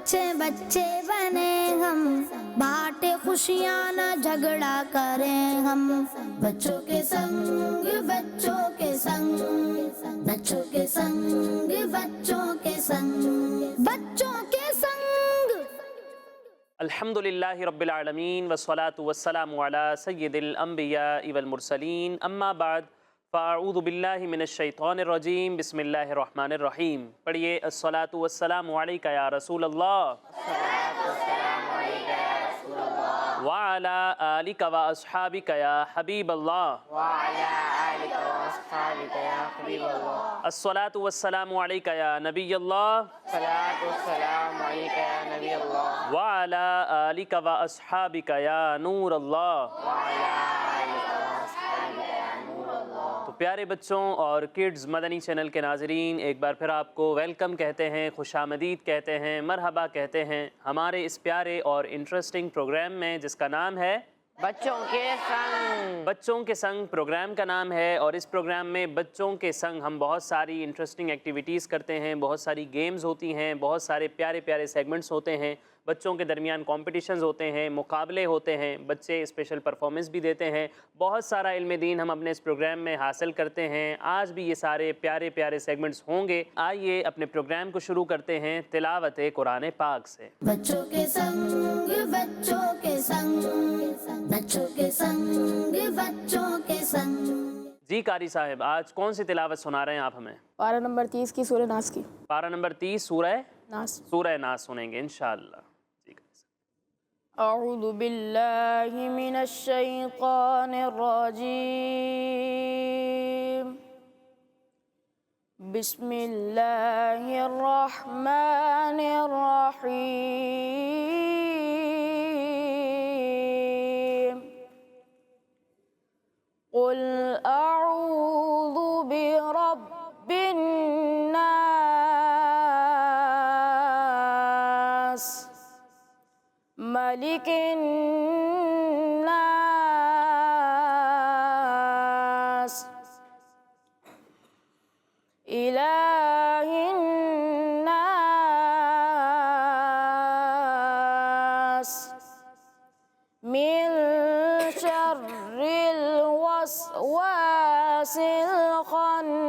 بچے بچے بنے ہم، بانٹے خوشیاں نہ جھگڑا کریں ہم، بچوں کے سنگ بچوں کے سنگ، بچوں کے سنگ بچوں کے سنگ، بچوں کے سنگ۔ الحمدللہ رب العالمین والصلاة والسلام علی سید الانبیاء والمرسلین، اما بعد فاعوذ باللہ من الشیطان الرجیم، بسم اللہ الرحمن الرحیم۔ پڑھیے الصلاة والسلام علیکہ یا رسول اللہ وعلی آلک و اصحابک یا حبیب اللہ، الصلاة والسلام علیکہ یا نبی اللہ وعلی آلک و اصحابک یا نور اللہ۔ تو پیارے بچوں اور کڈز مدنی چینل کے ناظرین، ایک بار پھر آپ کو ویلکم کہتے ہیں، خوش آمدید کہتے ہیں، مرحبا کہتے ہیں ہمارے اس پیارے اور انٹرسٹنگ پروگرام میں جس کا نام ہے بچوں کے سنگ۔ بچوں کے سنگ پروگرام کا نام ہے، اور اس پروگرام میں بچوں کے سنگ ہم بہت ساری انٹرسٹنگ ایکٹیویٹیز کرتے ہیں، بہت ساری گیمز ہوتی ہیں، بہت سارے پیارے پیارے سیگمنٹس ہوتے ہیں، بچوں کے درمیان کمپٹیشنز ہوتے ہیں، مقابلے ہوتے ہیں، بچے اسپیشل پرفارمنس بھی دیتے ہیں، بہت سارا علم دین ہم اپنے اس پروگرام میں حاصل کرتے ہیں۔ آج بھی یہ سارے پیارے پیارے سیگمنٹس ہوں گے۔ آئیے اپنے پروگرام کو شروع کرتے ہیں تلاوت قرآن پاک سے۔ بچوں کے سنگ بچوں کے سنگ، بچوں کے سنگ بچوں کے سنگ۔ جی قاری صاحب، آج کون سی تلاوت سنا رہے ہیں آپ ہمیں؟ پارہ نمبر 30 کی سورہ ناس کی۔ پارہ نمبر 30 سورہ ناس۔ ناس سنیں گے انشاءاللہ۔ جی قاری صاحب۔ اعوذ باللہ من الشیطان الرجیم، بسم اللہ الرحمن الرحیم، قل اعوذ برب الناس، ملک الناس، الہ الناس، من شر الوسواس الخناس،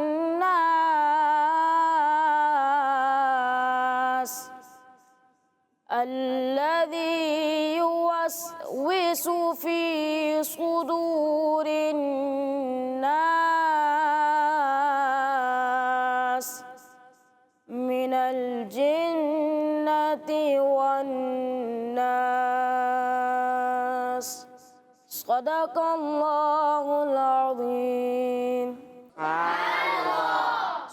الذي يوسوس في صدور الناس من الجنة والناس۔ صدق اللہ العظیم۔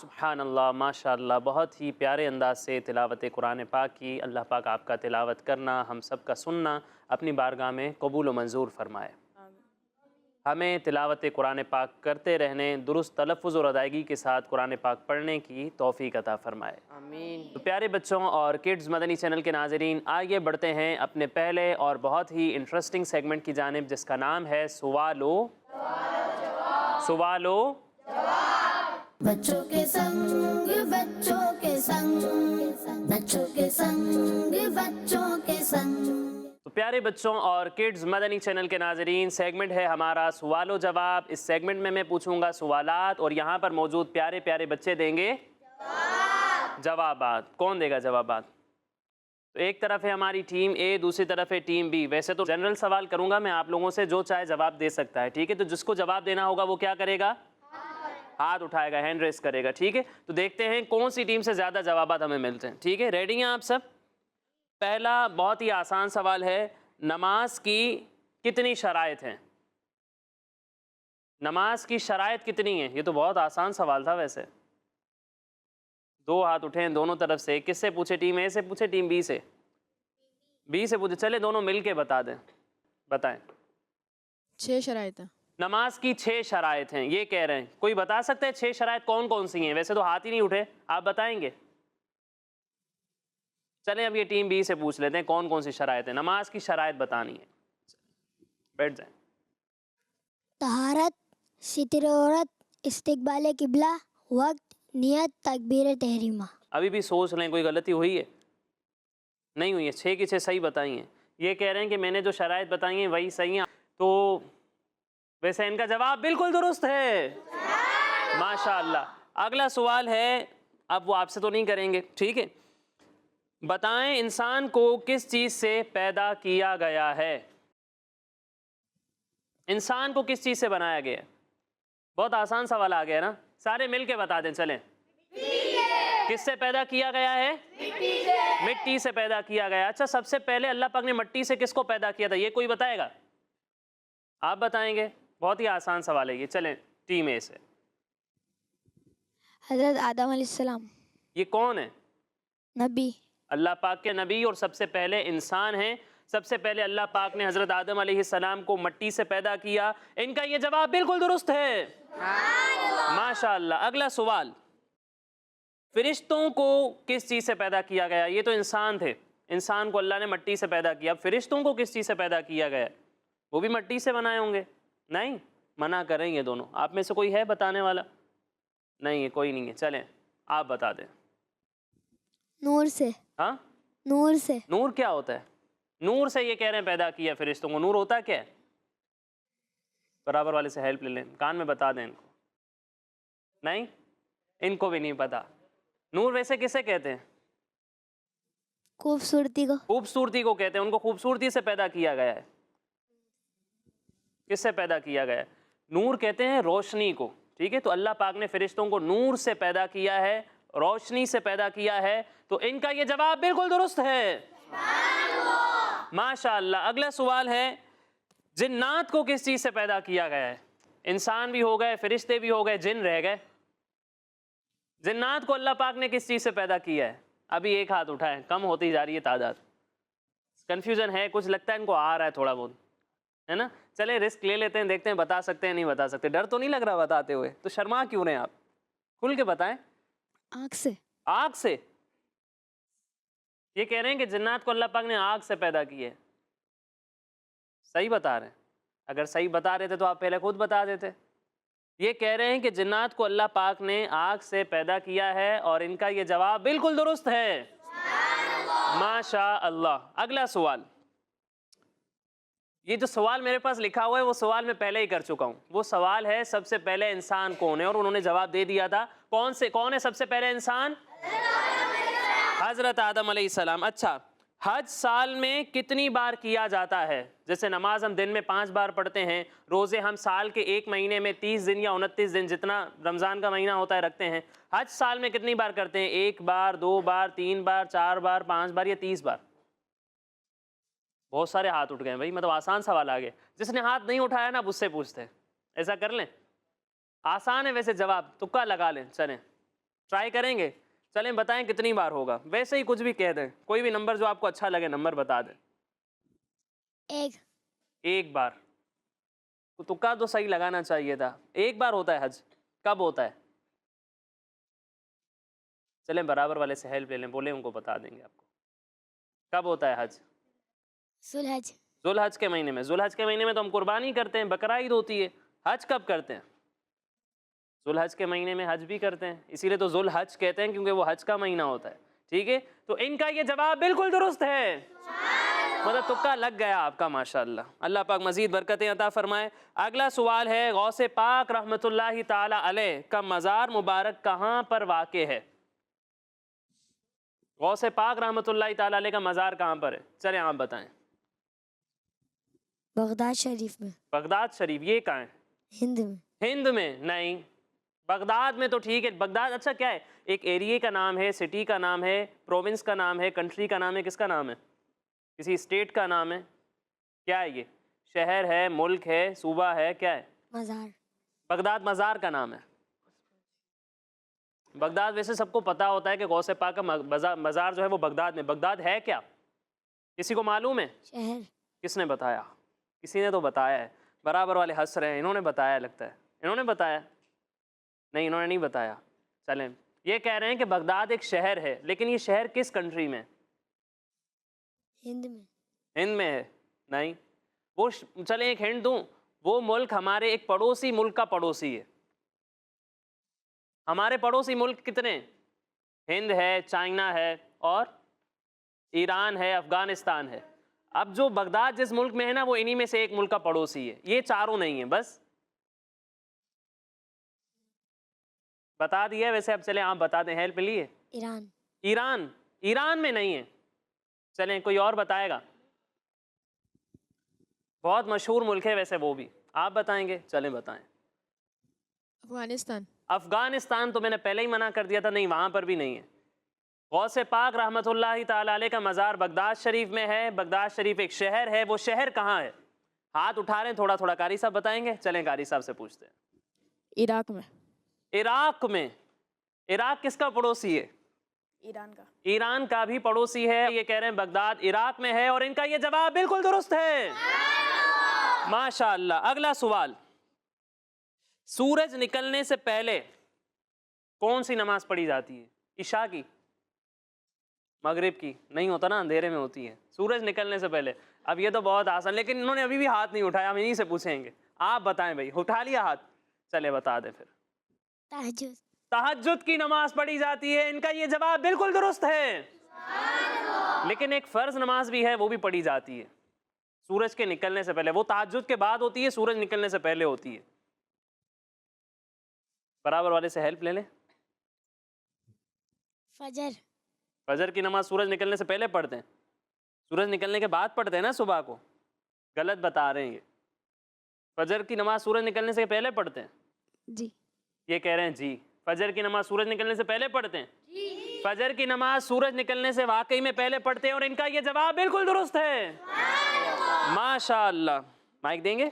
سبحان اللہ، ماشاء اللہ، بہت ہی پیارے انداز سے تلاوت قرآن پاک کی۔ اللہ پاک آپ کا تلاوت کرنا، ہم سب کا سننا اپنی بارگاہ میں قبول و منظور فرمائے۔ ہمیں تلاوت قرآن پاک کرتے رہنے، درست تلفظ اور ادائیگی کے ساتھ قرآن پاک پڑھنے کی توفیق عطا فرمائے۔ آمین۔ تو پیارے بچوں اور کڈز مدنی چینل کے ناظرین، آئیے بڑھتے ہیں اپنے پہلے اور بہت ہی انٹرسٹنگ سیگمنٹ کی جانب، جس کا نام ہے سوالو بچوں کے سنگ بچوں کے سنگ، بچوں کے سنگ بچوں کے سنگ۔ تو پیارے بچوں اور کڈز مدنی چینل کے ناظرین، سیگمنٹ ہے ہمارا سوال و جواب۔ اس سیگمنٹ میں پوچھوں گا سوالات، اور یہاں پر موجود پیارے پیارے بچے دیں گے جوابات۔ کون دے گا جوابات؟ تو ایک طرف ہے ہماری ٹیم اے، دوسری طرف ہے ٹیم بی۔ ویسے تو جنرل سوال کروں گا میں آپ لوگوں سے، جو چاہے جواب دے سکتا ہے، ٹھیک ہے؟ تو جس کو جواب دینا ہوگا وہ کیا کرے گا؟ ہاتھ اٹھائے گا، ہینڈ ریس کرے گا، ٹھیک ہے؟ تو دیکھتے ہیں کون سی ٹیم سے زیادہ جوابات ہمیں ملتے ہیں، ٹھیک ہے؟ ریڈی ہیں آپ سب؟ پہلا بہت ہی آسان سوال ہے، نماز کی کتنی شرائط ہیں؟ نماز کی شرائط کتنی ہیں؟ یہ تو بہت آسان سوال تھا ویسے۔ دو ہاتھ اٹھیں دونوں طرف سے۔ کس سے پوچھے؟ ٹیم اے سے پوچھے، ٹیم بی سے؟ بی سے پوچھے، چلے دونوں مل کے بتا دیں، بتائیں۔ 6 شرائط ہیں۔ نماز کی 6 شرائط ہیں، یہ کہہ رہے ہیں۔ کوئی بتا سکتے ہیں 6 شرائط کون کون سی ہیں؟ ویسے تو ہاتھ ہی نہیں اٹھے، آپ بتائیں گے؟ چلیں اب یہ ٹیم بی سے پوچھ لیتے ہیں کون کون سی شرائط ہیں، نماز کی شرائط بتانی ہے۔ بیٹھ جائیں۔ طہارت، ستر عورت، استقبال قبلہ، وقت، نیت، تکبیر تحریمہ۔ ابھی بھی سوچ لیں، کوئی غلطی ہوئی ہے؟ نہیں ہوئی ہیں، 6 کی 6 صحیح بتائی ہیں. یہ کہہ رہے ہیں کہ میں نے جو شرائط بتائی ہیں وہی صحیح ہیں. تو ویسے ان کا جواب بالکل درست ہے. ماشاء اللہ. اگلا سوال ہے، اب وہ آپ سے تو نہیں کریں گے، ٹھیک ہے. بتائیں انسان کو کس چیز سے پیدا کیا گیا ہے؟ انسان کو کس چیز سے بنایا گیا ہے؟ بہت آسان سوال آ گیا نا، سارے مل کے بتا دیں. چلیں، کس سے پیدا کیا گیا ہے؟ مٹی سے پیدا کیا گیا. اچھا، سب سے پہلے اللہ پاک نے مٹی سے کس کو پیدا کیا تھا؟ یہ کوئی بتائے گا؟ آپ بتائیں گے؟ بہت ہی آسان سوال ہے یہ. چلیں ٹیم اے سے. حضرت آدم علیہ السلام. یہ کون ہے؟ نبی. اللہ پاک کے نبی اور سب سے پہلے انسان ہیں. سب سے پہلے اللہ پاک نے حضرت آدم علیہ السلام کو مٹی سے پیدا کیا. ان کا یہ جواب بالکل درست ہے. ماشاء اللہ. اگلا سوال، فرشتوں کو کس چیز سے پیدا کیا گیا؟ یہ تو انسان تھے، انسان کو اللہ نے مٹی سے پیدا کیا. فرشتوں کو کس چیز سے پیدا کیا گیا؟ وہ بھی مٹی سے بنائے ہوں گے. نہیں، منع کریں یہ دونوں. آپ میں سے کوئی ہے بتانے والا؟ نہیں ہے، کوئی نہیں ہے. چلیں آپ بتا دیں. نور سے. ہاں، نور سے. نور کیا ہوتا ہے؟ نور سے یہ کہہ رہے ہیں پیدا کیا فرشتوں کو. نور ہوتا کیا ہے؟ برابر والے سے ہیلپ لے لیں، کان میں بتا دیں ان کو. نہیں، ان کو بھی نہیں پتا. نور ویسے کسے کہتے ہیں؟ خوبصورتی کو. خوبصورتی کو کہتے ہیں. ان کو خوبصورتی سے پیدا کیا گیا ہے. کس سے پیدا کیا گیا ہے؟ نور کہتے ہیں روشنی کو. ٹھیک ہے، تو اللہ پاک نے فرشتوں کو نور سے پیدا کیا ہے، روشنی سے پیدا کیا ہے. تو ان کا یہ جواب بالکل درست ہے. ماشاء اللہ. اگلا سوال ہے، جنات کو کس چیز سے پیدا کیا گیا ہے؟ انسان بھی ہو گئے، فرشتے بھی ہو گئے، جن رہ گئے. جنات کو اللہ پاک نے کس چیز سے پیدا کیا ہے؟ ابھی ایک ہاتھ اٹھائے، کم ہوتی جا رہی ہے تعداد. کنفیوژن ہے کچھ، لگتا ہے ان کو آ رہا ہے تھوڑا بہت، ہے نا. چلے رسک لے لیتے ہیں، دیکھتے ہیں بتا سکتے ہیں نہیں بتا سکتے. ڈر تو نہیں لگ رہا بتاتے ہوئے؟ تو شرما کیوں رہے ہیں آپ؟ کھل کے بتائیں. آنکھ سے. آگ سے. یہ کہہ رہے ہیں کہ جنات کو اللہ پاک نے آگ سے پیدا کی ہے. صحیح بتا رہے ہیں. اگر صحیح بتا رہے تھے تو آپ پہلے خود بتا دیتے. یہ کہہ رہے ہیں کہ جنات کو اللہ پاک نے آگ سے پیدا کیا ہے، اور ان کا یہ جواب بالکل درست ہے. ماشاء اللہ. اگلا سوال، یہ جو سوال میرے پاس لکھا ہوا ہے وہ سوال میں پہلے ہی کر چکا ہوں. وہ سوال ہے سب سے پہلے انسان کون ہے، اور انہوں نے جواب دے دیا تھا. کون ہے سب سے پہلے انسان؟ حضرت آدم علیہ السلام. اچھا، حج سال میں کتنی بار کیا جاتا ہے؟ جیسے نماز ہم دن میں 5 بار پڑھتے ہیں، روزے ہم سال کے ایک مہینے میں 30 دن یا 29 دن جتنا رمضان کا مہینہ ہوتا ہے رکھتے ہیں. حج سال میں کتنی بار کرتے ہیں؟ 1 بار، 2 بار، 3 بار، 4 بار، 5 بار یا 30 بار؟ بہت سارے ہاتھ اٹھ گئے بھائی، مطلب آسان سوال آ گئے. جس نے ہاتھ نہیں اٹھایا نا اب اس سے پوچھتے ہیں. ایسا کر لیں، آسان ہے ویسے جواب، تکا لگا لیں. چلیں ٹرائی کریں گے. چلیں بتائیں کتنی بار ہوگا. ویسے ہی کچھ بھی کہہ دیں، کوئی بھی نمبر جو آپ کو اچھا لگے نمبر بتا دیں. 1. 1 بار. تکا تو صحیح لگانا چاہیے تھا. 1 بار ہوتا ہے حج. کب ہوتا ہے؟ چلیں برابر والے سے ہیلپ لے لیں، بولیں ان کو بتا دیں گے آپ کو. کب ہوتا ہے حج؟ ذوالحج. ذوالحج کے مہینے میں. ذوالحج کے مہینے میں تو ہم قربانی کرتے ہیں، بقرہ عید ہوتی ہے. حج کب کرتے ہیں؟ ذوالحج کے مہینے میں حج بھی کرتے ہیں، اسی لیے تو ذوالحج کہتے ہیں کیونکہ وہ حج کا مہینہ ہوتا ہے. ٹھیک ہے، تو ان کا یہ جواب بالکل درست ہے. مطلب تکا لگ گیا آپ کا. ماشاءاللہ. اللہ پاک مزید برکتیں عطا فرمائے. اگلا سوال ہے، غوث پاک رحمۃ اللہ تعالی علیہ کا مزار مبارک کہاں پر واقع ہے؟ غوث پاک رحمۃ اللہ تعالی علیہ کا مزار کہاں پر ہے؟ چلیں آپ بتائیں. بغداد شریف میں. بغداد شریف. یہ کہاں ہے؟ ہند میں. ہند میں نہیں، بغداد میں تو ٹھیک ہے. بغداد اچھا کیا ہے؟ ایک ایریے کا نام ہے، سٹی کا نام ہے، پروونس کا نام ہے، کنٹری کا نام ہے. کس کا نام ہے؟ کسی اسٹیٹ کا نام ہے. کیا ہے یہ؟ شہر ہے، ملک ہے، صوبہ ہے، کیا ہے؟ مزار. بغداد مزار کا نام ہے. بغداد ویسے سب کو پتا ہوتا ہے کہ غوث پاک کا مزار جو ہے وہ بغداد میں. بغداد ہے کیا؟ کسی کو معلوم ہے؟ شہر. کس نے بتایا؟ کسی نے تو بتایا ہے. برابر والے ہنس رہے ہیں. انہوں نے بتایا لگتا ہے. انہوں نے بتایا؟ نہیں، انہوں نے نہیں بتایا. چلیں یہ کہہ رہے ہیں کہ بغداد ایک شہر ہے، لیکن یہ شہر کس کنٹری میں؟ ہند میں. ہند میں ہے؟ نہیں. وہ چلیں ایک ہنٹ دوں، وہ ملک ہمارے ایک پڑوسی ملک کا پڑوسی ہے. ہمارے پڑوسی ملک کتنے؟ ہند ہے، چائنا ہے، اور ایران ہے, افغانستان ہے. اب جو بغداد جس ملک میں ہے نا وہ انہی میں سے ایک ملک کا پڑوسی ہے, یہ چاروں نہیں ہیں. بس بتا دیا ویسے, اب چلیں آپ بتا دیں, ہیلپ لیے. ایران. ایران, ایران میں نہیں ہے. چلیں کوئی اور بتائے گا. بہت مشہور ملک ہے ویسے وہ بھی, آپ بتائیں گے؟ چلیں بتائیں. افغانستان. افغانستان تو میں نے پہلے ہی منع کر دیا تھا, نہیں وہاں پر بھی نہیں ہے. غوث پاک رحمۃ اللہ تعالی علیہ کا مزار بغداد شریف میں ہے. بغداد شریف ایک شہر ہے, وہ شہر کہاں ہے؟ ہاتھ اٹھا رہے ہیں تھوڑا تھوڑا, قاری صاحب بتائیں گے؟ چلیں قاری صاحب سے پوچھتے ہیں. عراق میں. عراق میں. عراق کس کا پڑوسی ہے؟ ایران کا. ایران کا بھی پڑوسی ہے. یہ کہہ رہے ہیں بغداد عراق میں ہے, اور ان کا یہ جواب بالکل درست ہے. ماشاءاللہ. اگلا سوال, سورج نکلنے سے پہلے کون سی نماز پڑھی جاتی ہے؟ عشاء کی؟ مغرب کی؟ نہیں ہوتا نا, اندھیرے میں ہوتی ہے. سورج نکلنے سے پہلے. اب یہ تو بہت آسان, لیکن انہوں نے ابھی بھی ہاتھ نہیں اٹھایا, ہم انہی سے پوچھیں گے. آپ بتائیں بھائی, اٹھا لیا ہاتھ؟ چلے بتا دیں پھر. تہجد. تہجد کی نماز پڑھی جاتی ہے. ان کا یہ جواب بالکل درست ہے. لیکن ایک فرض نماز بھی ہے, وہ بھی پڑھی جاتی ہے سورج کے نکلنے سے پہلے. وہ تہجد کے بعد ہوتی ہے, سورج نکلنے سے پہلے ہوتی ہے. برابر والے سے ہیلپ لے لیں. فجر. فجر کی نماز سورج نکلنے سے پہلے پڑھتے ہیں؟ سورج نکلنے کے بعد پڑھتے ہیں نا صبح کو. غلط بتا رہے ہیں یہ. فجر کی نماز سورج نکلنے سے پہلے پڑھتے ہیں. جی. یہ کہہ رہے ہیں جی. فجر کی نماز سورج نکلنے سے پہلے پڑھتے ہیں؟ فجر کی نماز سورج نکلنے سے واقعی میں پہلے پڑھتے ہیں, اور ان کا یہ جواب بالکل درست ہے. ماشاءاللہ. مائک دیں گے؟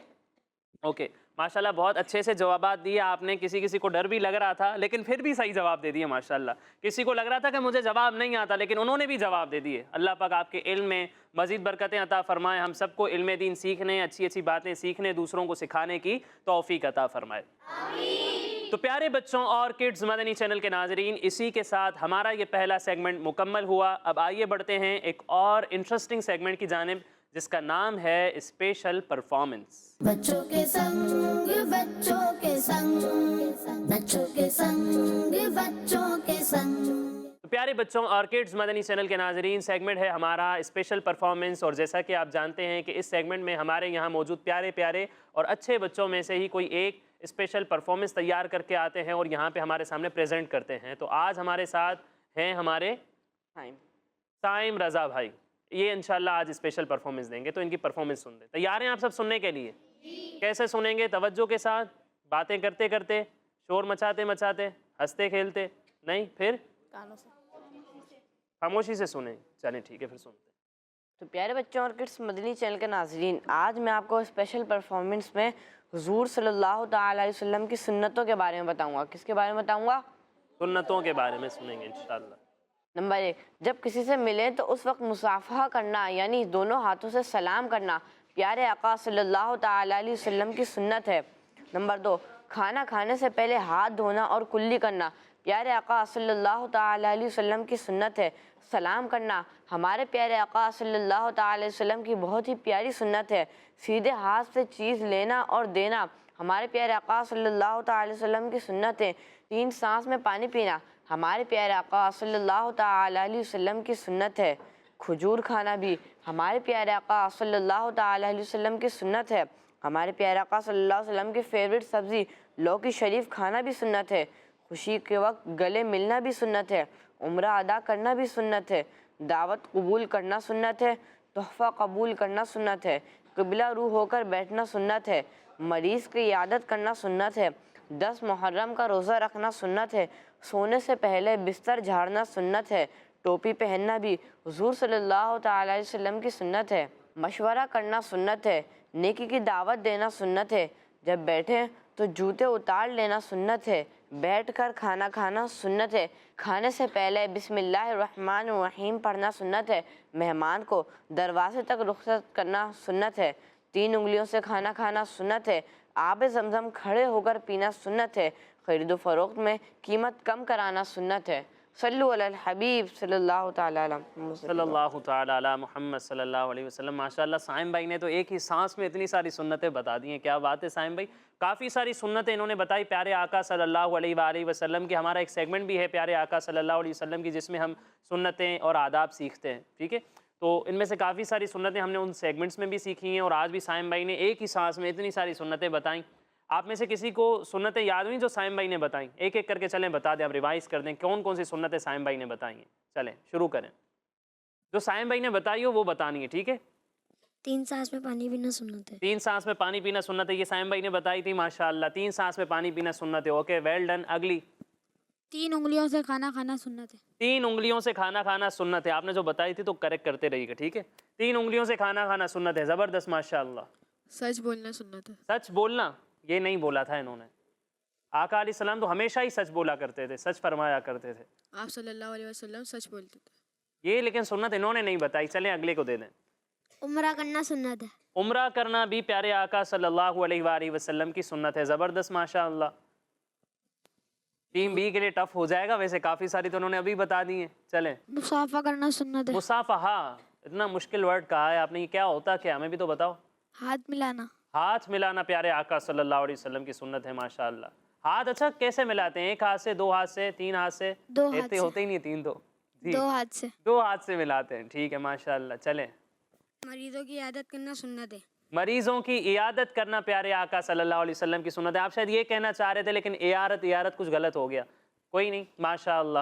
اوکے. ماشاءاللہ بہت اچھے سے جوابات دیے آپ نے. کسی کو ڈر بھی لگ رہا تھا, لیکن پھر بھی صحیح جواب دے دیے ماشاءاللہ. کسی کو لگ رہا تھا کہ مجھے جواب نہیں آتا, لیکن انہوں نے بھی جواب دے دیے. اللہ پاک آپ کے علم میں مزید برکتیں عطا فرمائے. ہم سب کو علم دین سیکھنے, اچھی اچھی باتیں سیکھنے, دوسروں کو سکھانے کی توفیق عطا فرمائے. تو پیارے بچوں اور کڈز مدنی چینل کے ناظرین, اسی کے ساتھ ہمارا یہ پہلا سیگمنٹ مکمل ہوا. اب آئیے بڑھتے ہیں ایک اور انٹرسٹنگ سیگمنٹ کی جانب, جس کا نام ہے اسپیشل پرفارمنس. بچوں کے سنگ بچوں کے سنگ, بچوں کے سنگ بچوں کے سنگ. پیارے بچوں اور کڈز مدنی چینل کے ناظرین, سیگمنٹ ہے ہمارا اسپیشل پرفارمنس. اور جیسا کہ آپ جانتے ہیں کہ اس سیگمنٹ میں ہمارے یہاں موجود پیارے پیارے اور اچھے بچوں میں سے ہی کوئی ایک اسپیشل پرفارمنس تیار کر کے آتے ہیں اور یہاں پہ ہمارے سامنے پریزنٹ کرتے ہیں. تو آج ہمارے ساتھ ہیں ہمارے سائم رضا بھائی. یہ انشاءاللہ آج اسپیشل پرفارمنس دیں گے, تو ان کی پرفارمنس سن دیں. تیار ہیں آپ سب سننے کے لیے؟ کیسے سنیں گے؟ توجہ کے ساتھ, باتیں کرتے کرتے, شور مچاتے مچاتے, ہنستے کھیلتے نہیں, پھر کانوں سے. خاموشی سے سنیں. چلیں ٹھیک ہے, پھر سنتے ہیں. تو پیارے بچوں اور کڈس مدنی چینل کے ناظرین, آج میں آپ کو اسپیشل پرفارمنس میں حضور صلی اللہ تعالی علیہ وسلم کی سنتوں کے بارے میں بتاؤں گا. کس کے بارے میں بتاؤں گا؟ سنتوں کے بارے میں سنیں گے انشاءاللہ. نمبر 1, جب کسی سے ملیں تو اس وقت مصافحہ کرنا, یعنی دونوں ہاتھوں سے سلام کرنا, پیارے آقا صلی اللہ تعالی علیہ وسلم کی سنت ہے. نمبر 2, کھانا کھانے سے پہلے ہاتھ دھونا اور کلی کرنا, پیارے آقا صلی اللہ تعالی علیہ وسلم کی سنت ہے. سلام کرنا ہمارے پیارے آقا صلی اللہ تعالی علیہ وسلم کی بہت ہی پیاری سنت ہے. سیدھے ہاتھ سے چیز لینا اور دینا ہمارے پیارے آقا صلی اللہ تعالی علیہ وسلم کی سنت ہے. 3 سانس میں پانی پینا ہمارے پیارے آقا صلی اللہ تعالی علیہ وسلم کی سنت ہے. کھجور کھانا بھی ہمارے پیارے آقا صلی اللہ تعالی علیہ وسلم کی سنت ہے. ہمارے پیارے آقا صلی اللہ علیہ وسلم کی فیوریٹ سبزی لوکی شریف کھانا بھی سنت ہے. خوشی کے وقت گلے ملنا بھی سنت ہے. عمرہ ادا کرنا بھی سنت ہے. دعوت قبول کرنا سنت ہے. تحفہ قبول کرنا سنت ہے. قبلہ رو ہو کر بیٹھنا سنت ہے. مریض کی عیادت کرنا سنت ہے. 10 محرم کا روزہ رکھنا سنت ہے. سونے سے پہلے بستر جھاڑنا سنت ہے. ٹوپی پہننا بھی حضور صلی اللہ تعالی علیہ وسلم کی سنت ہے. مشورہ کرنا سنت ہے. نیکی کی دعوت دینا سنت ہے. جب بیٹھیں تو جوتے اتار لینا سنت ہے. بیٹھ کر کھانا کھانا سنت ہے. کھانے سے پہلے بسم اللہ الرحمن الرحیم پڑھنا سنت ہے. مہمان کو دروازے تک رخصت کرنا سنت ہے. 3 انگلیوں سے کھانا کھانا سنت ہے. آب زمزم کھڑے ہو کر پینا سنت ہے. خرید و فروخت میں قیمت کم کرانا سنت ہے. صلو علی الحبیب صلی اللہ تعالی علیہ وسلم۔ صلی اللہ تعالیٰ علی محمد صلی اللہ علیہ وسلم۔ ماشاءاللہ سائم بھائی نے تو ایک ہی سانس میں اتنی ساری سنتیں بتا دی ہیں، کیا بات ہے سائم بھائی، کافی ساری سنتیں انہوں نے بتائی پیارے آقا صلی اللہ علیہ وآلہ وسلم کی۔ ہمارا ایک سیگمنٹ بھی ہے پیارے آقا صلی اللہ علیہ وسلم کی جس میں ہم سنتیں اور آداب سیکھتے ہیں، ٹھیک ہے، تو ان میں سے کافی ساری سنتیں ہم نے ان سیگمنٹس میں بھی سیکھی ہیں، اور آج بھی سائم بھائی نے ایک ہی سانس میں اتنی ساری سنتیں بتائیں۔ آپ میں سے کسی کو سنتیں یاد ہوئیں جو سائم بھائی نے بتائیں؟ ایک ایک کر کے چلیں بتا دیں، اب ریوائز کر دیں کون کون سی سنتیں سائم بھائی نے بتائی ہیں۔ چلیں شروع کریں، جو سائم بھائی نے بتائی ہو وہ بتانی ہے، ٹھیک ہے۔ 3 سانس میں پانی پینا سنت ہے۔ 3 سانس میں پانی پینا سنت ہے، یہ سائم بھائی نے بتائی تھی ماشاءاللہ، 3 سانس میں پانی پینا سنت ہے، اوکے ویل ڈن۔ اگلی 3 انگلیوں سے کھانا کھانا سنت ہے۔ 3 انگلیوں سے کھانا کھانا سنت ہے، آپ نے جو بتائی تھی تو کریکٹ کرتے رہیے گا، ٹھیک ہے۔ 3 انگلیوں سے کھانا کھانا سنت ہے، زبردست ماشاءاللہ۔ سچ بولنا سنت ہے۔ سچ بولنا یہ نہیں بولا تھا انہوں نے، آقا علیہ السلام تو ہمیشہ ہی سچ بولا کرتے تھے، سچ فرمایا کرتے تھے، آپ صلی اللہ علیہ وسلم سچ بولتے تھے۔ یہ لیکن سنت انہوں نے نہیں بتائی۔ چلیں اگلے کو دے دیں۔ عمرہ کرنا سنت ہے۔ عمرہ کرنا بھی پیارے آقا صلی اللہ علیہ وآلہ وسلم کی سنت ہے، زبردست ماشاءاللہ۔ ٹیم بی کے لیے ٹف ہو جائے گا، ویسے کافی ساری تو انہوں نے ابھی بتا دی ہیں۔ چلیں مصافحہ کرنا سنت ہے۔ مصافحہ، اتنا مشکل ورڈ کہا ہے آپ نے، یہ کیا ہوتا کیا ہمیں بھی تو بتاؤ۔ ہاتھ ملانا۔ ہاتھ ملانا پیارے آقا صلی اللہ علیہ وسلم کی سنت ہے ماشاءاللہ۔ ہاتھ اچھا کیسے ملاتے ہیں؟ 1 ہاتھ سے، 2 ہاتھ سے، 3 ہاتھ سے؟ 2 ہاتھ اتنے سے۔ ہوتے ہی نہیں 3 تو جی 2 ہاتھ سے۔ 2 ہاتھ سے ملاتے ہیں، ٹھیک ہے ماشاءاللہ۔ چلیں مریضوں کی عیادت کرنا سنت ہے۔ مریضوں کی عیادت کرنا پیارے آقا صلی اللہ علیہ وسلم کی سنت ہے۔ آپ شاید یہ کہنا چاہ رہے تھے لیکن عیارت کچھ غلط ہو گیا، کوئی نہیں ماشاءاللہ،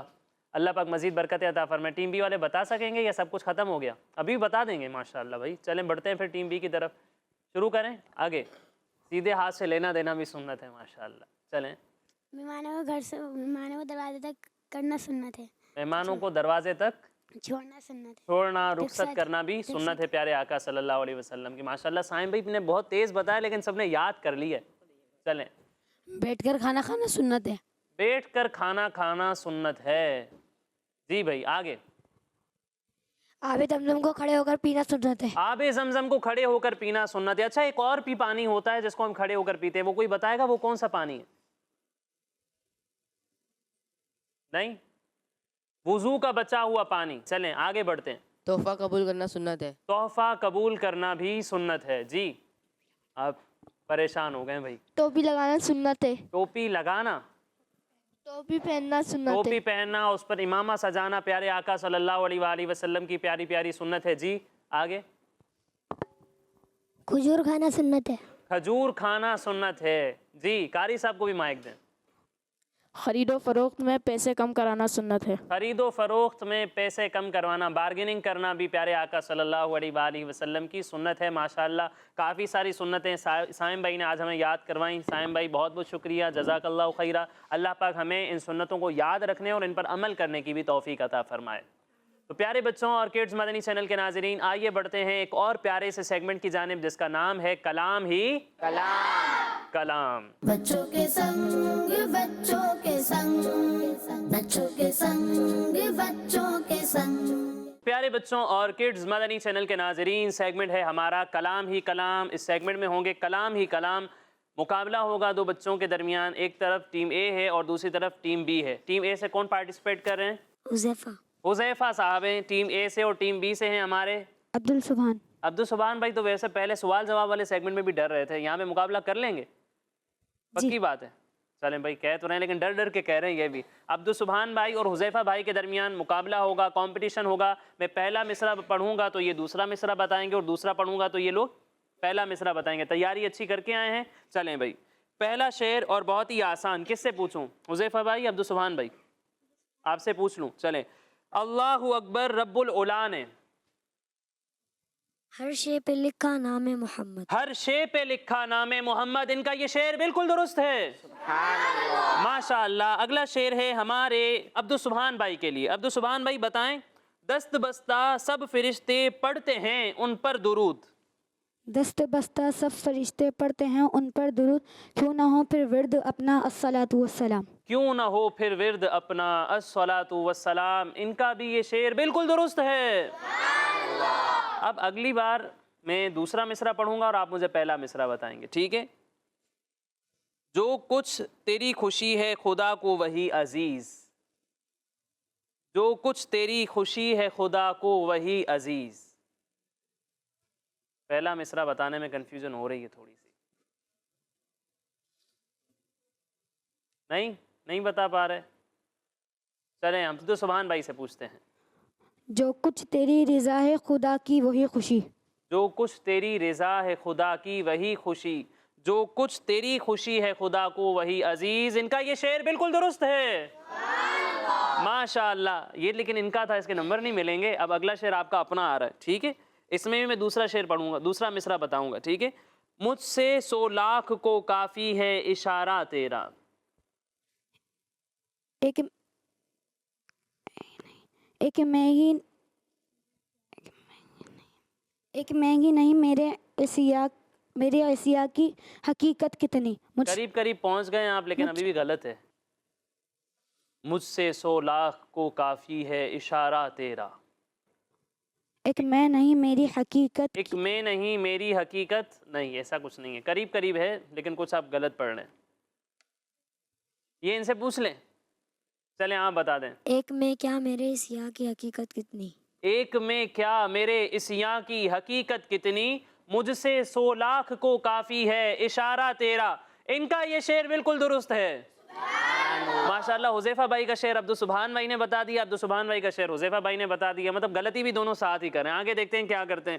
اللہ پاک مزید برکت عطا فرمائے۔ ٹیم بی والے بتا سکیں گے یا سب کچھ ختم ہو گیا؟ ابھی بتا دیں گے ماشاءاللہ بھائی۔ چلیں بڑھتے ہیں پھر ٹیم بی کی طرف، شروع کریں آگے۔ سیدھے ہاتھ سے لینا دینا بھی سنت ہے ماشاءاللہ۔ چلیں مہمانوں کو مہمانوں کو دروازے تک کرنا سنت ہے۔ مہمانوں کو دروازے تک چھوڑنا سنت ہے۔ چھوڑنا، رخصت کرنا بھی سنت ہے پیارے آقا صلی اللہ علیہ وسلم کی ماشاءاللہ۔ سائم بھائی نے بہت تیز بتایا لیکن سب نے یاد کر لی ہے۔ چلیں بیٹھ کر کھانا کھانا سنت ہے۔ بیٹھ کر کھانا کھانا سنت ہے، جی بھائی آگے۔ آب زمزم کو کھڑے ہو کر پینا سنت ہے۔ آب زمزم کو کھڑے ہو کر پینا سنت ہے۔ اچھا ایک اور بھی پانی ہوتا ہے جس کو ہم کھڑے ہو کر پیتے ہیں، وہ کوئی بتائے گا وہ کون سا پانی ہے؟ نہیں، وضو کا بچا ہوا پانی۔ چلیں آگے بڑھتے ہیں۔ تحفہ قبول کرنا سنت ہے۔ تحفہ قبول کرنا بھی سنت ہے، جی آپ پریشان ہو گئے بھائی۔ ٹوپی لگانا سنت ہے۔ ٹوپی لگانا، ٹوپی پہننا سنت ہے۔ ٹوپی پہننا، اس پر امامہ سجانا پیارے آقا صلی اللہ علیہ وآلہ وسلم کی پیاری پیاری سنت ہے، جی آگے۔ کھجور کھانا سنت ہے۔ کھجور کھانا سنت ہے، جی قاری صاحب کو بھی مائک دیں۔ خرید و فروخت میں پیسے کم کرانا سنت ہے۔ خرید و فروخت میں پیسے کم کروانا، بارگیننگ کرنا بھی پیارے آقا صلی اللہ علیہ وآلہ وسلم کی سنت ہے ماشاءاللہ۔ کافی ساری سنتیں سائم بھائی نے آج ہمیں یاد کروائیں، سائم بھائی بہت بہت شکریہ، جزاک اللہ خیرہ۔ اللہ پاک ہمیں ان سنتوں کو یاد رکھنے اور ان پر عمل کرنے کی بھی توفیق عطا فرمائے۔ تو پیارے بچوں اور کڈز مدنی چینل کے ناظرین، آئیے بڑھتے ہیں ایک اور پیارے سے سیگمنٹ کی جانب جس کا نام ہے کلام ہی کلام۔ بچوں کے سنگ بچوں کے سنگ، بچوں کے سنگ بچوں کے سنگ۔ پیارے بچوں اور کڈز مدنی چینل کے ناظرین، سیگمنٹ ہے ہمارا کلام ہی کلام۔ اس سیگمنٹ میں ہوں گے کلام ہی کلام، مقابلہ ہوگا 2 بچوں کے درمیان، ایک طرف ٹیم اے ہے اور دوسری طرف ٹیم بی ہے۔ ٹیم اے سے کون پارٹیسپیٹ کر رہے ہیں؟ حذیفہ۔ حذیفہ صاحب ہیں ٹیم اے سے، اور ٹیم بی سے ہیں ہمارے عبدالسبحان۔ عبدالسبحان بھائی۔ تو ویسے پہلے سوال جواب والے سیگمنٹ میں بھی ڈر رہے تھے، یہاں پہ مقابلہ کر لیں گے؟ پکی بات ہے؟ چلیں بھائی کہہ تو رہے ہیں لیکن ڈر ڈر کے کہہ رہے ہیں یہ بھی۔ عبدالسبحان بھائی اور حذیفہ بھائی کے درمیان مقابلہ ہوگا، کمپٹیشن ہوگا۔ میں پہلا مصرع پڑھوں گا تو یہ دوسرا مصرع بتائیں گے، اور دوسرا پڑھوں گا تو یہ لوگ پہلا مصرع بتائیں گے۔ تیاری اچھی کر کے آئے ہیں؟ چلیں بھائی پہلا شعر اور بہت ہی آسان، کس سے پوچھوں؟ حذیفہ بھائی، عبدالسبحان بھائی آپ سے پوچھ لوں؟ چلیں۔ اللہ اکبر رب العلا نے ہر شے پہ لکھا نام محمد۔ ہر شے پہ لکھا نام محمد۔ ان کا یہ شعر بالکل درست ہے، ماشاءاللہ۔ اگلا شعر ہے ہمارے عبدالسبحان بھائی کے لیے۔ عبدالسبحان بھائی بتائیں۔ دست بستہ سب فرشتے پڑھتے ہیں ان پر درود۔ دست بستہ سب فرشتے پڑھتے ہیں ان پر درود، کیوں نہ ہو پھر ورد اپنا الصلاۃ والسلام۔ کیوں نہ ہو پھر ورد اپنا الصلاۃ والسلام۔ ان کا بھی یہ شعر بالکل درست ہے۔ اب اگلی بار میں دوسرا مصرع پڑھوں گا اور آپ مجھے پہلا مصرع بتائیں گے، ٹھیک ہے؟ جو کچھ تیری خوشی ہے خدا کو وہی عزیز، جو کچھ تیری خوشی ہے خدا کو وہی عزیز. پہلا مصرع بتانے میں کنفیوژن ہو رہی ہے تھوڑی سی. نہیں بتا پا رہے. چلیں ہم تو سبحان بھائی سے پوچھتے ہیں. جو کچھ تیری رضا ہے خدا کی وہی خوشی. جو کچھ تیری رضا ہے خدا کی وہی خوشی، جو کچھ تیری خوشی ہے خدا کو وہی عزیز. ان کا یہ شعر بالکل درست ہے. ماشاء اللہ. یہ لیکن ان کا تھا، اس کے نمبر نہیں ملیں گے. اب اگلا شعر آپ کا اپنا آ رہا ہے، ٹھیک ہے. اس میں بھی میں دوسرا شعر پڑھوں گا، دوسرا مصرع بتاؤں گا، ٹھیک ہے. مجھ سے 100 لاکھ کو کافی ہے اشارہ تیرا. ایک مہنگی نہیں میرے عشیاء کی حقیقت کتنی. قریب پہنچ گئے آپ، لیکن ابھی بھی غلط ہے. مجھ سے 100 لاکھ کو کافی ہے اشارہ تیرا. ایک میں نہیں میری حقیقت. ایک میں نہیں میری حقیقت نہیں، ایسا کچھ نہیں ہے. قریب ہے لیکن کچھ آپ غلط پڑھ رہے ہیں. یہ ان سے پوچھ لیں. چلیں آپ بتا دیں. ایک میں کیا میرے عشیاء کی حقیقت کتنی. ایک میں کیا میرے عشیاء کی حقیقت کتنی، مجھ سے 100 لاکھ کو کافی ہے اشارہ تیرا. ان کا یہ شعر بالکل درست ہے. ماشاءاللہ. حذیفہ بھائی کا شعر عبدالسبحان بھائی نے بتا دیا، عبدالسبحان بھائی کا شعر حذیفہ بھائی نے بتا دیا. مطلب غلطی بھی دونوں ساتھ ہی کریں. آگے دیکھتے ہیں کیا کرتے ہیں.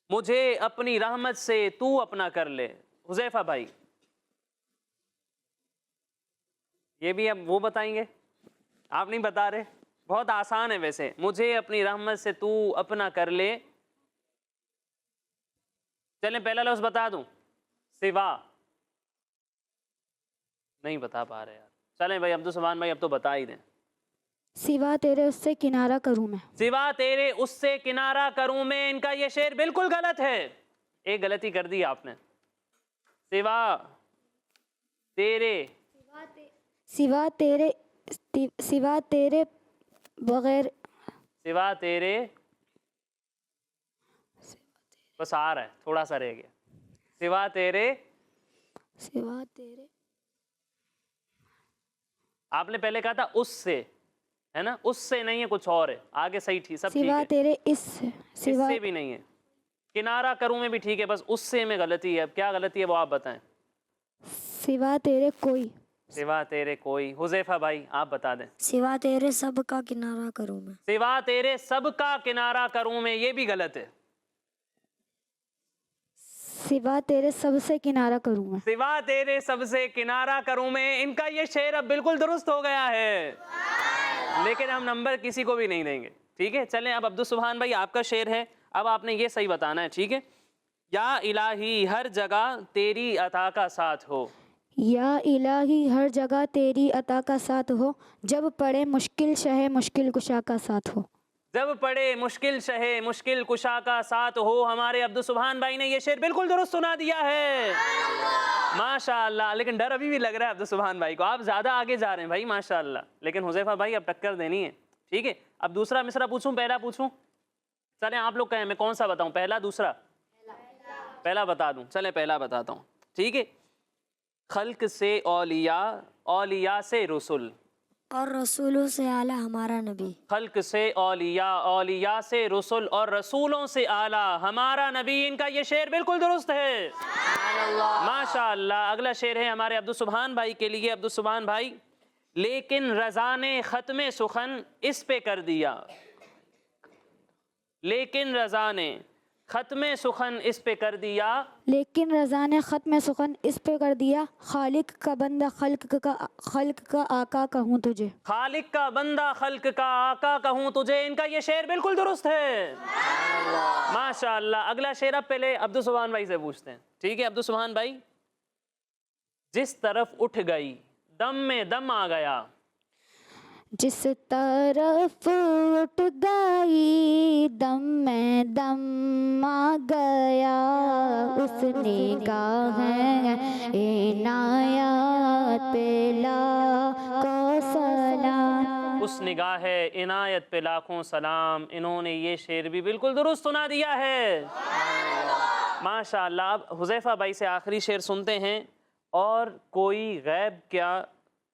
مجھے اپنی رحمت سے تو اپنا کر لے. حذیفہ بھائی یہ بھی اب وہ بتائیں گے، آپ نہیں بتا رہے. بہت آسان ہے ویسے. مجھے اپنی رحمت سے تو اپنا کر لے. چلیں پہلا لفظ بتا دوں، سوا. نہیں بتا پا رہے یار. چلیں بھائی عبدالسبحان بھائی اب تو بتا ہی دیں. سوا تیرے اس سے کنارہ کروں میں. سوا تیرے اس سے کنارہ کروں میں. ان کا یہ شعر بالکل غلط ہے. ایک غلطی کر دی آپ نے. سوا تیرے بغیر. سوا تیرے بس آ رہا ہے، تھوڑا سا رہ گیا. سوا تیرے آپ نے پہلے کہا تھا اس سے، ہے نا. اس سے نہیں ہے، کچھ اور ہے. آگے صحیح ٹھیک، سب ٹھیک سوا ہے. تیرے اس سے بھی نہیں ہے. کنارہ کروں میں بھی ٹھیک ہے، بس اس سے میں غلطی ہے. اب کیا غلطی ہے وہ آپ بتائیں. سوا تیرے کوئی. سوا تیرے کوئی. حذیفہ بھائی آپ بتا دیں. سوا تیرے سب کا کنارہ کروں میں. سوا تیرے سب کا کنارہ کروں میں. یہ بھی غلط ہے. سوا تیرے سب سے کنارہ کروں میں. سوا تیرے سب سے کنارہ کروں میں. ان کا یہ شعر اب بالکل درست ہو گیا ہے، لیکن ہم نمبر کسی کو بھی نہیں دیں گے، ٹھیک ہے. چلیں اب عبدالسبحان بھائی آپ کا شعر ہے. اب آپ نے یہ صحیح بتانا ہے، ٹھیک ہے. یا الہی ہر جگہ تیری عطا کا ساتھ ہو. یا الہی ہر جگہ تیری عطا کا ساتھ ہو. جب پڑے مشکل شہ مشکل کشا کا ساتھ ہو. جب پڑے مشکل شہ مشکل کشا کا ساتھ ہو. ہمارے عبدالسبحان بھائی نے یہ شعر بالکل درست سنا دیا ہے. ماشاءاللہ. لیکن ڈر ابھی بھی لگ رہا ہے عبدالسبحان بھائی کو. آپ زیادہ آگے جا رہے ہیں بھائی ماشاءاللہ. لیکن حذیفہ بھائی اب ٹکر دینی ہے، ٹھیک ہے. اب دوسرا مصرع پوچھوں پہلا پوچھوں؟ چلیں آپ لوگ کہیں میں کون سا بتاؤں، پہلا دوسرا؟ پہلا بتا دوں. چلیں پہلا بتاتا ہوں، ٹھیک ہے. خلق سے اولیاء، اولیاء سے رسول، اور رسولوں سے اعلیٰ ہمارا نبی. خلق سے اولیاء، اولیاء سے رسول، اور رسولوں سے اعلیٰ ہمارا نبی. ان کا یہ شعر بالکل درست ہے. ماشاءاللہ. اگلا شعر ہے ہمارے عبدالسبحان بھائی کے لیے. عبدالسبحان بھائی. لیکن رضا نے ختم سخن اس پہ کر دیا. لیکن رضا نے ختم سخن اس پہ کر دیا. لیکن رضا نے ختم سخن اس پہ کر دیا. خالق کا بندہ خلق کا آقا کہوں تجھے. خالق کا بندہ خلق کا آقا کہوں تجھے. ان کا یہ شعر بالکل درست ہے. ماشاءاللہ. اگلا شعر اب پہلے عبدالسبحان بھائی سے پوچھتے ہیں، ٹھیک ہے. عبدالسبحان بھائی. جس طرف اٹھ گئی دم میں دم آ گیا. جس طرف اٹھ گئی دم میں دم آ گیا. اس نگاہ عنایت پہ لاکھوں سلام. اس نگاہ عنایت پہ لاکھوں سلام. انہوں نے یہ شعر بھی بالکل درست سنا دیا ہے. ماشاءاللہ. اب حذیفہ بھائی سے آخری شعر سنتے ہیں. اور کوئی غیب کیا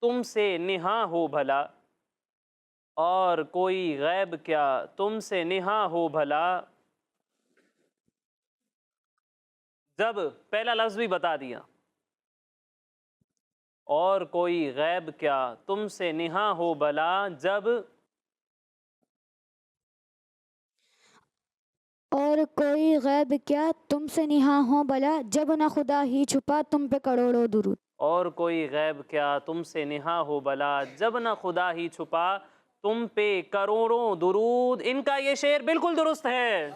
تم سے نہاں ہو بھلا. اور کوئی غیب کیا تم سے نہاں ہو بھلا. جب پہلا لفظ بھی بتا دیا. اور کوئی غیب کیا تم سے نہاں ہو بھلا جب. اور کوئی غیب کیا تم سے نہاں ہو بلا جب نہ خدا ہی چھپا تم پہ کروڑوں درود. اور کوئی غیب کیا تم سے نہاں ہو بھلا جب نہ خدا ہی چھپا تم پہ کروڑوں درود. ان کا یہ شعر بالکل درست ہے.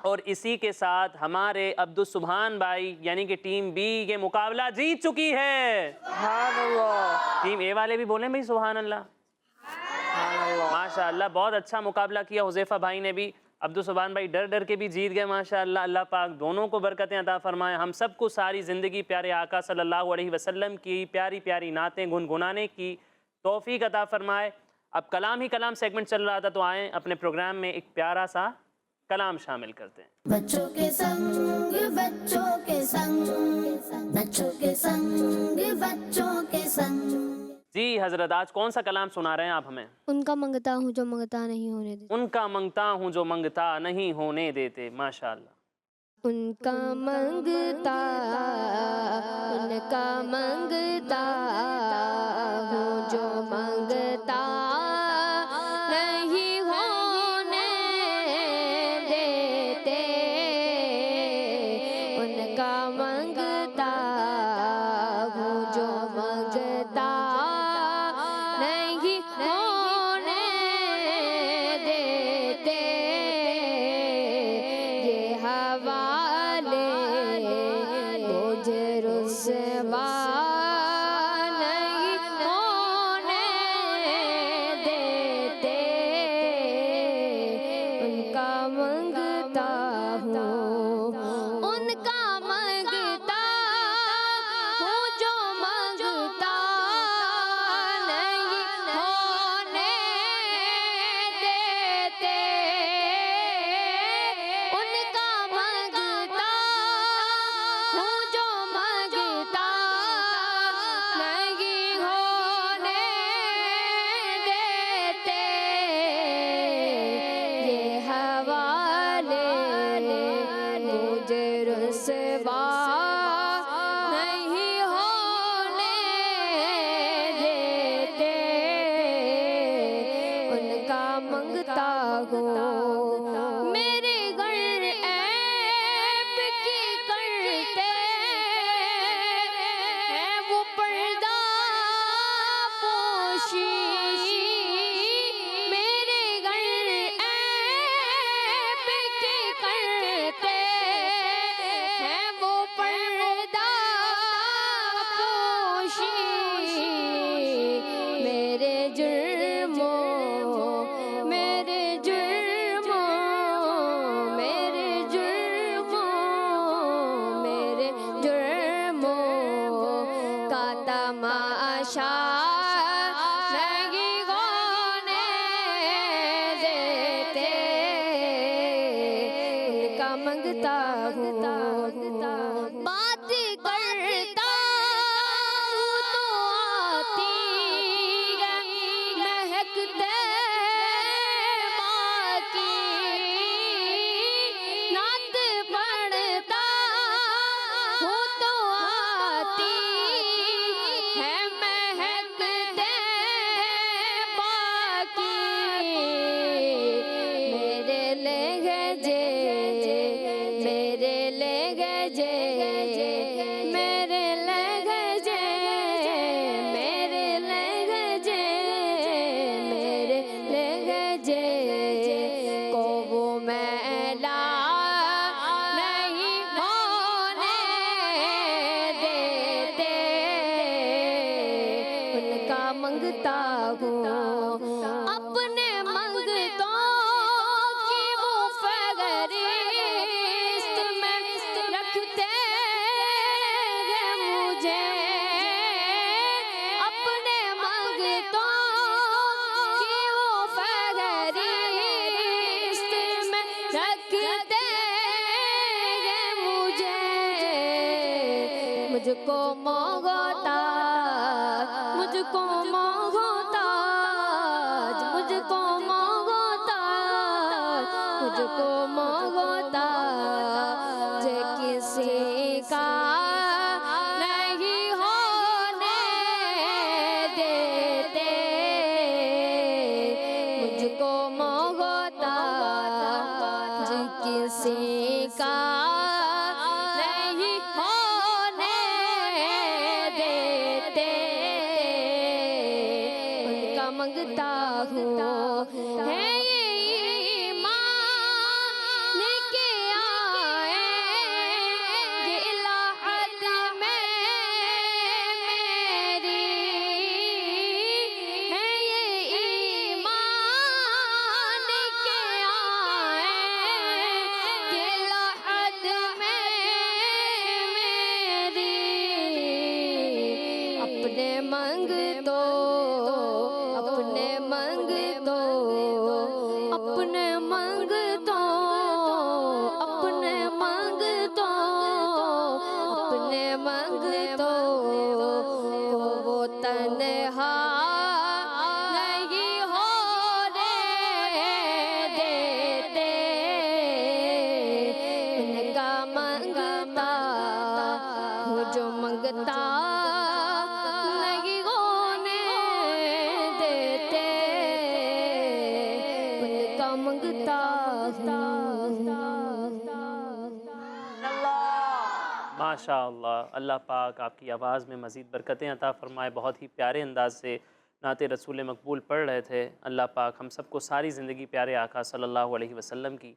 اور اسی کے ساتھ ہمارے عبدالسبحان بھائی یعنی کہ ٹیم بی یہ مقابلہ جیت چکی ہے. ٹیم اے والے بھی بولیں بھائی سبحان اللہ. ماشاءاللہ بہت اچھا مقابلہ کیا حذیفہ بھائی نے بھی. عبدالسبحان بھائی ڈر ڈر کے بھی جیت گئے ماشاءاللہ. اللہ پاک دونوں کو برکتیں عطا فرمائے. ہم سب کو ساری زندگی پیارے آقا صلی اللہ علیہ وسلم کی پیاری پیاری نعتیں گنگنانے کی توفیق عطا فرمائے. اب کلام ہی کلام سیگمنٹ چل رہا تھا تو آئیں اپنے پروگرام میں ایک پیارا سا کلام شامل کرتے ہیں. بچوں کے سنگ بچوں کے سنگ بچوں کے سنگ بچوں کے سنگ. جی حضرت آج کون سا کلام سنا رہے ہیں آپ ہمیں؟ ان کا منگتا ہوں جو منگتا نہیں ہونے دیتے. ان کا منگتا ہوں جو منگتا نہیں ہونے دیتے. ماشاءاللہ. ان کا منگتا ان کا منگتا ہوں جو منگتا نہیں ہونے دیتے. ان کا منگتا ہوں جو منگتا نہیں ہونے دیتے. یہ حوالے مجھے رسوا نہیں ہونے دیتے. ان کا منگتا ہوں ان کا منگتا ہوں جو منگتا نہیں ہونے دیتے. ان کا منگتا ہوں جو منگتا نہیں ہونے دیتے. یہ حوالے مجھے رسوا نہیں ہونے دیتے. ان کا منگتا ہوں میرے گھر عیب کی کرتے ہیں وہ پردہ پوشی. میرے گھر عیب کی کرتے ہیں وہ پردہ پوشی. میرے جرموں میرے جرموں میرے جرموں میرے جرموں کا تماشا نہیں ہونے دیتے. ان کا منگتا ہوں بات کرتا ہوں تو آتی ہے مہکتے ماں کی. نعت پڑھتا ہوں تو آتی ہے مہکتے ماں کی. میرے لہجے میرے لہجے میرے لہجے میرے لہجے میرے لہجے کو وہ میلا نہیں ہونے دیتے. ان کا منگتا ہوں اپنے منگتوں کی وہ فہرست میں رکھتے ہیں مجھے. اپنے منگتوں کی وہ فہرست میں رکھتے ہیں مجھے. مجھ کو مانگتا مجھ کو مانگتا مجھ کو محتاج کسی کا نہیں ہونے دیتے، مجھ کو محتاج کسی کا نہیں ہونے دیتے، ان کا منگتا ہوں ہے یہ ایمان کہ آئیں گے لحد میں میری، ہے یہ ایمان کہ آئیں گے لحد میں میری، اپنے منگ دو اپنے منگ دو اپنے منگ دو اپنے منگ دو اپنے منگ دو وہ تنہا نہیں ہونے دیتے، ان کا منگتا ہوں جو منگتا نہیں ہونے دیتے، ان کا منگتا ماشاء اللہ، اللہ پاک آپ کی آواز میں مزید برکتیں عطا فرمائے۔ بہت ہی پیارے انداز سے نعت رسول مقبول پڑھ رہے تھے۔ اللہ پاک ہم سب کو ساری زندگی پیارے آقا صلی اللہ علیہ وسلم کی